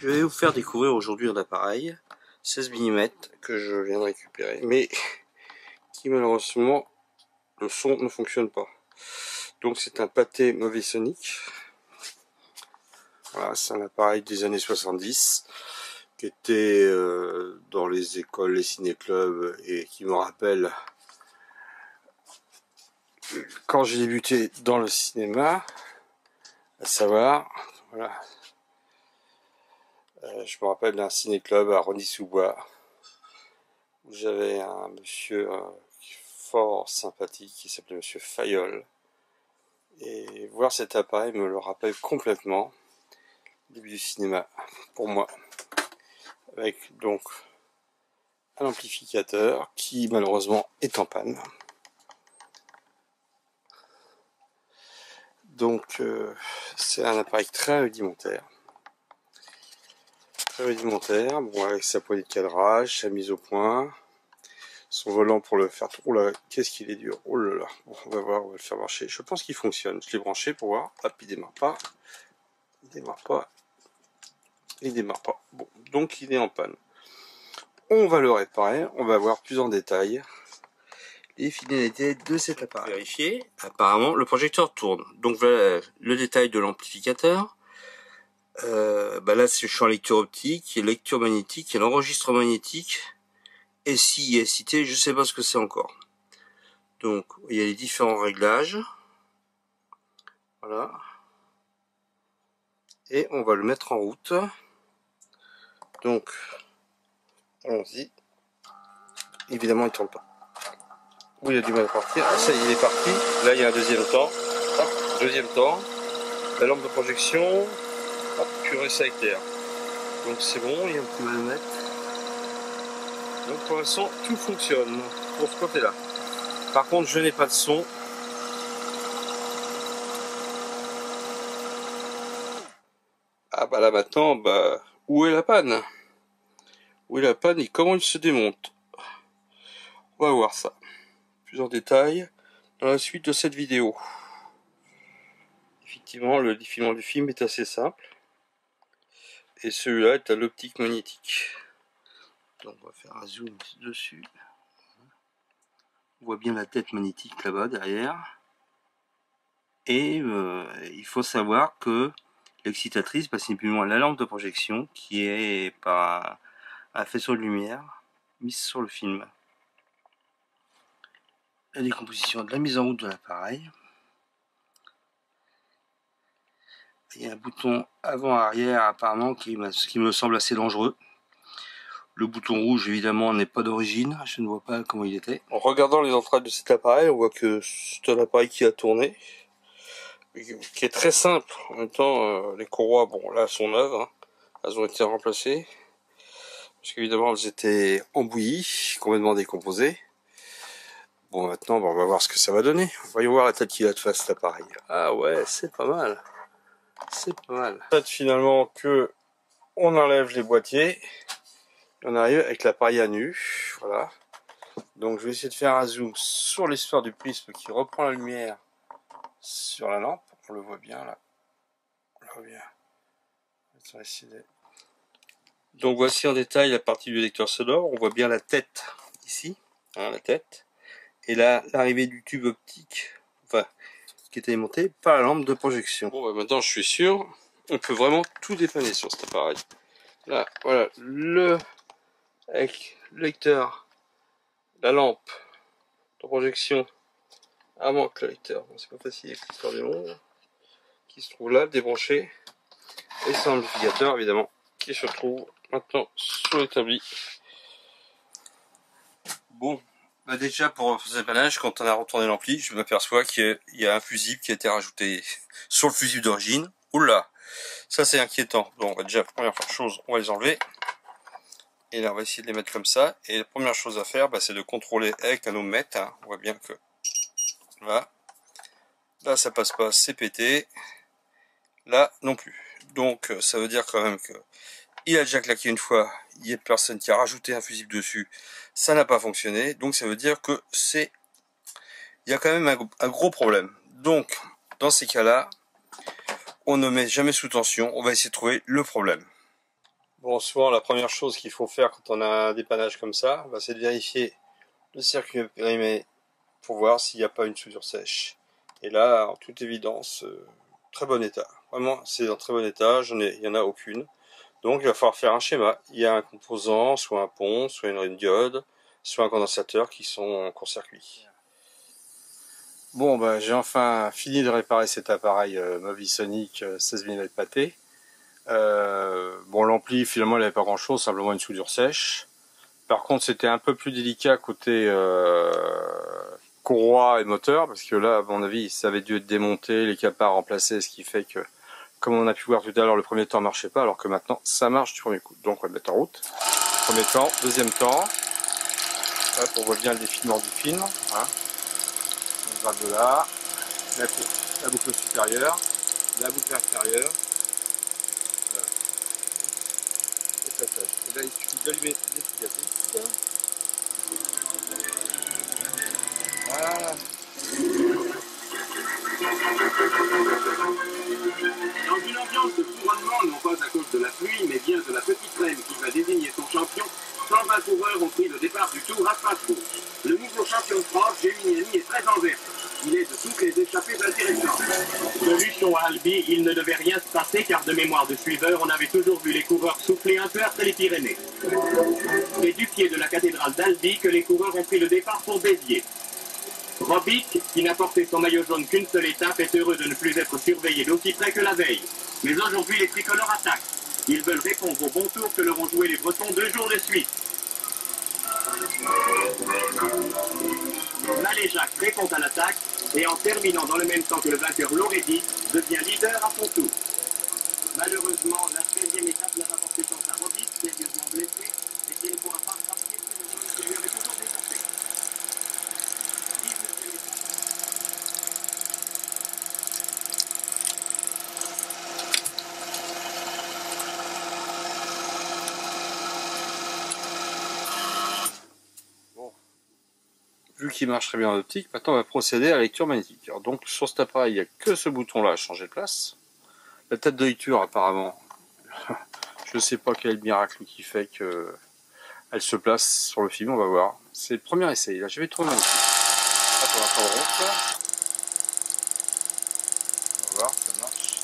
Je vais vous faire découvrir aujourd'hui un appareil 16 mm que je viens de récupérer, mais qui malheureusement le son ne fonctionne pas. Donc c'est un Pathé Movisonic. Voilà, c'est un appareil des années 70 qui était dans les écoles, les ciné-clubs et qui me rappelle quand j'ai débuté dans le cinéma, à savoir, voilà. Je me rappelle d'un ciné-club à Rosny-sous-Bois où j'avais un monsieur fort sympathique qui s'appelait Monsieur Fayol. Et voir cet appareil me le rappelle complètement le début du cinéma pour moi. Avec donc un amplificateur qui malheureusement est en panne. Donc c'est un appareil très rudimentaire. Bon, avec sa poignée de cadrage, sa mise au point, son volant pour le faire. Oh là, qu'est-ce qu'il est dur. Oh là là. Bon, on va voir, on va le faire marcher. Je pense qu'il fonctionne. Je l'ai branché pour voir. Hop, il démarre pas. Il démarre pas. Il démarre pas. Bon, donc il est en panne. On va le réparer. On va voir plus en détail les finalités de cet appareil. Vérifier. Apparemment, le projecteur tourne. Donc voilà le détail de l'amplificateur. Là, c'est le champ lecture optique, lecture magnétique et l'enregistrement magnétique. SI et SIT, je sais pas ce que c'est encore. Donc, il y a les différents réglages. Voilà. Et on va le mettre en route. Donc, allons-y. Évidemment, il ne tourne pas. Oui, il a du mal à partir. Ah, ça y est, il est parti. Là, il y a un deuxième temps. Hop, deuxième temps. La lampe de projection. Hop, purée, ça éclaire. Donc, c'est bon, il y a un petit malomètre. Donc, pour l'instant, tout fonctionne pour ce côté-là. Par contre, je n'ai pas de son. Ah bah là maintenant, où est la panne? Où est la panne et comment il se démonte? On va voir ça plus en détail dans la suite de cette vidéo. Effectivement, le défilement du film est assez simple. Et celui-là est à l'optique magnétique. Donc on va faire un zoom dessus. On voit bien la tête magnétique là-bas derrière. Et il faut savoir que l'excitatrice, c'est plus loin la lampe de projection qui est par un faisceau de lumière mise sur le film. La décomposition de la mise en route de l'appareil. Il y a un bouton avant-arrière apparemment qui me semble assez dangereux. Le bouton rouge évidemment n'est pas d'origine, je ne vois pas comment il était. En regardant les entrailles de cet appareil, on voit que c'est un appareil qui a tourné, qui est très simple. En même temps, les courroies, bon là, sont neuves, hein. Elles ont été remplacées, parce qu'évidemment elles étaient embouillies, complètement décomposées. Bon maintenant, on va voir ce que ça va donner. Voyons voir la tête qu'il a de face cet appareil. Ah ouais, c'est pas mal. C'est pas mal. En fait, finalement, que on enlève les boîtiers. On arrive avec l'appareil à nu, voilà. Donc je vais essayer de faire un zoom sur les sphères du prisme qui reprend la lumière sur la lampe. On le voit bien là. On le voit bien. Donc voici en détail la partie du lecteur sonore. On voit bien la tête ici, hein, la tête. Et là, l'arrivée du tube optique, enfin, qui était monté par la lampe de projection. Bon, maintenant je suis sûr, on peut vraiment tout dépanner sur cet appareil. Là, voilà, avec le lecteur, la lampe de projection avant que le lecteur, bon, c'est pas facile avec l'histoire des mondes, qui se trouve là, débranché, et c'est l'amplificateur évidemment qui se trouve maintenant sur l'établi. Bon, déjà pour ce dépannage, quand on a retourné l'ampli, je m'aperçois qu'il y a un fusible qui a été rajouté sur le fusible d'origine. Oula, ça c'est inquiétant. Bon, déjà première chose, on va les enlever. Et là, on va essayer de les mettre comme ça. Et la première chose à faire, c'est de contrôler avec un ohmmètre. Hein. On voit bien que là, ça passe pas, c'est pété. Là, non plus. Donc, ça veut dire quand même que il a déjà claqué une fois. Il y a personne qui a rajouté un fusible dessus. Ça n'a pas fonctionné. Donc, ça veut dire que il y a quand même un gros problème. Donc, dans ces cas-là, on ne met jamais sous tension. On va essayer de trouver le problème. Bon, souvent la première chose qu'il faut faire quand on a un dépannage comme ça, bah, c'est de vérifier le circuit périmé pour voir s'il n'y a pas une soudure sèche. Et là, en toute évidence, très bon état. Vraiment, c'est en très bon état, il n'y en a aucune. Donc il va falloir faire un schéma. Il y a un composant, soit un pont, soit une diode, soit un condensateur qui sont en court-circuit. Bon, bah, j'ai enfin fini de réparer cet appareil Movisonic 16 mm pâté. Bon, l'ampli finalement il n'avait pas grand chose, simplement une soudure sèche. Par contre c'était un peu plus délicat côté courroie et moteur, parce que là à mon avis ça avait dû être démonté, les capas remplacés, ce qui fait que, comme on a pu voir tout à l'heure, le premier temps marchait pas, alors que maintenant ça marche du premier coup. Donc on va le mettre en route. Premier temps, deuxième temps. Hop, on voit bien le défilement du film. Hein. On va de là, la boucle supérieure, la boucle inférieure. Voilà. Et ça sèche. Et là il suffit d'allumer l'efficace. Voilà. Dans une ambiance de couronnement, non pas à cause de la pluie, mais bien de la petite reine qui va désigner son champion, 120 coureurs ont pris le départ du Tour à Strasbourg. Le nouveau champion de France, Geminiani, est très en vert. Il est de toutes les échappées intéressantes. De Luchon à Albi, il ne devait rien se passer car de mémoire de suiveur, on avait toujours vu les coureurs souffler un peu après les Pyrénées. C'est du pied de la cathédrale d'Albi que les coureurs ont pris le départ pour Béziers. Robic, qui n'a porté son maillot jaune qu'une seule étape, est heureux de ne plus être surveillé d'aussi près que la veille. Mais aujourd'hui, les tricolores attaquent. Ils veulent répondre au bon tour que leur ont joué les Bretons 2 jours de suite. Maléjac répond à l'attaque et en terminant dans le même temps que le vainqueur l'aurait dit, devient leader à son tour. Malheureusement, la 13e étape n'a pas porté chance à Robic, sérieusement blessé, et qui ne pourra pas frapper sur le jaune qui lui avait toujours dépassé. Vu qu'il marche très bien en optique, maintenant on va procéder à la lecture magnétique. Alors donc sur cet appareil, il n'y a que ce bouton-là à changer de place. La tête de lecture, apparemment, je ne sais pas quel miracle qui fait que elle se place sur le film, on va voir. C'est le premier essai, là je vais trouver magnétique. Hop, on va prendre rond, là. On va voir, ça marche.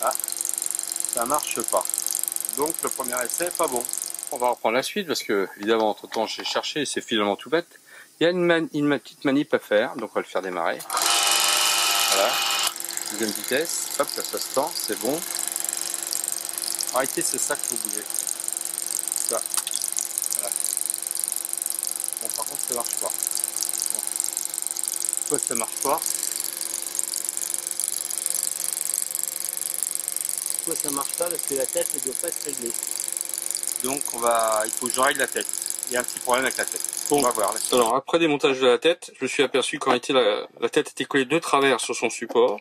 Ah, ça marche pas. Donc le premier essai, pas bon. On va reprendre la suite parce que, évidemment, entre temps j'ai cherché et c'est finalement tout bête. Il y a une petite manip à faire, donc on va le faire démarrer. Voilà. Deuxième vitesse. Hop, là ça se tend, c'est bon. Arrêtez, c'est ça qu'il faut bouger. Ça. Voilà. Bon, par contre, ça marche pas. Bon. Pourquoi ça marche pas? Pourquoi ça marche pas? Parce que la tête ne doit pas être réglée. Donc il faut que je règle la tête. Il y a un petit problème avec la tête. Bon, on va voir. Alors après démontage de la tête, je me suis aperçu qu'en réalité la tête était collée de travers sur son support.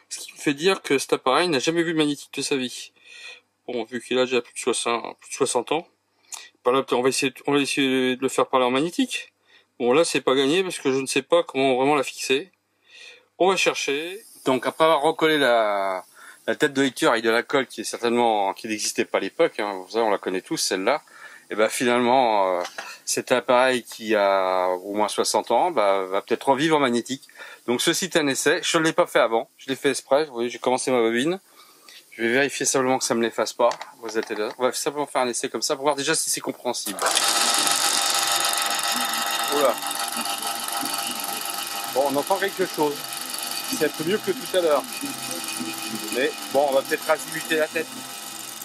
Ce qui me fait dire que cet appareil n'a jamais vu de magnétique de sa vie. Bon, vu qu'il a déjà plus de 60 ans, on va essayer de le faire parler en magnétique. Bon là c'est pas gagné parce que je ne sais pas comment vraiment la fixer. On va chercher. Donc après avoir recollé la tête de lecture avec de la colle qui n'existait pas à l'époque, hein, vous savez, on la connaît tous celle-là, et ben finalement cet appareil qui a au moins 60 ans va peut-être revivre en magnétique. Donc ceci est un essai, je ne l'ai pas fait avant, je l'ai fait exprès, vous voyez j'ai commencé ma bobine, je vais vérifier simplement que ça ne me l'efface pas, vous êtes là. On va simplement faire un essai comme ça pour voir déjà si c'est compréhensible. Voilà. Bon, on entend quelque chose, c'est un peu mieux que tout à l'heure. Mais bon, on va peut-être azimuter la tête.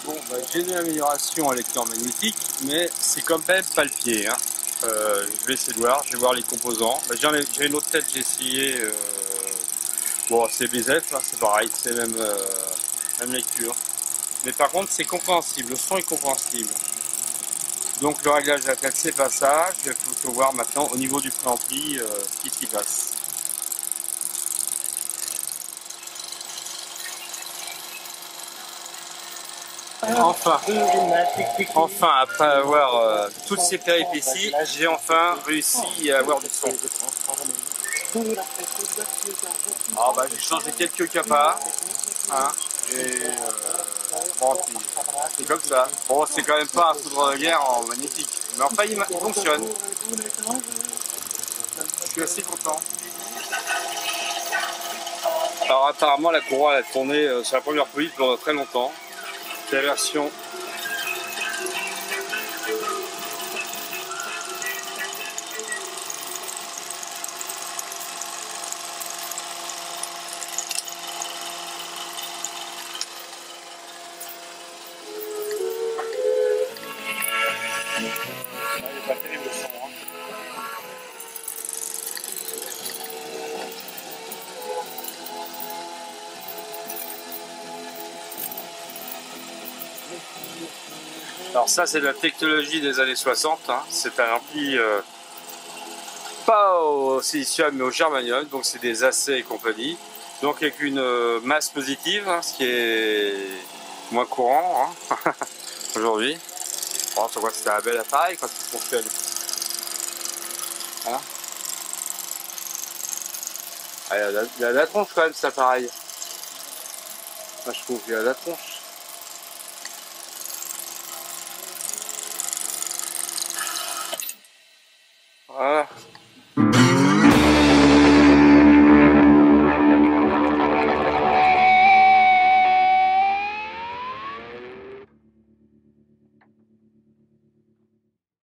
Bon, j'ai une amélioration à lecteur magnétique, mais c'est quand même pas le pied. Hein. Je vais essayer de voir, je vais voir les composants. J'ai une autre tête, j'ai essayé. Bon, c'est BZF, hein, c'est pareil, c'est même lecture. Mais par contre, c'est compréhensible, le son est compréhensible. Donc le réglage de la tête, c'est pas ça. Je vais plutôt voir maintenant au niveau du préampli ce qui s'y passe. Enfin, après avoir toutes ces péripéties, j'ai enfin réussi à avoir du son. Alors bah, j'ai changé quelques capas. Hein, et bon, c'est comme ça. Bon, c'est quand même pas un foudre de guerre en magnétique. Mais enfin, il fonctionne. Je suis assez content. Alors apparemment la courroie elle a tourné sur la première police pendant très longtemps. C'est la version il est pas terrible le son, hein. Alors ça c'est de la technologie des années 60, hein. C'est un ampli pas au silicium mais au germanium, donc c'est des AC et compagnie. Donc avec une masse positive, hein, ce qui est moins courant hein, aujourd'hui. Bon, ça voit que c'était un bel appareil quand il fonctionne. Hein, ah, il a de la tronche quand même cet appareil. Moi je trouve qu'il a de la tronche.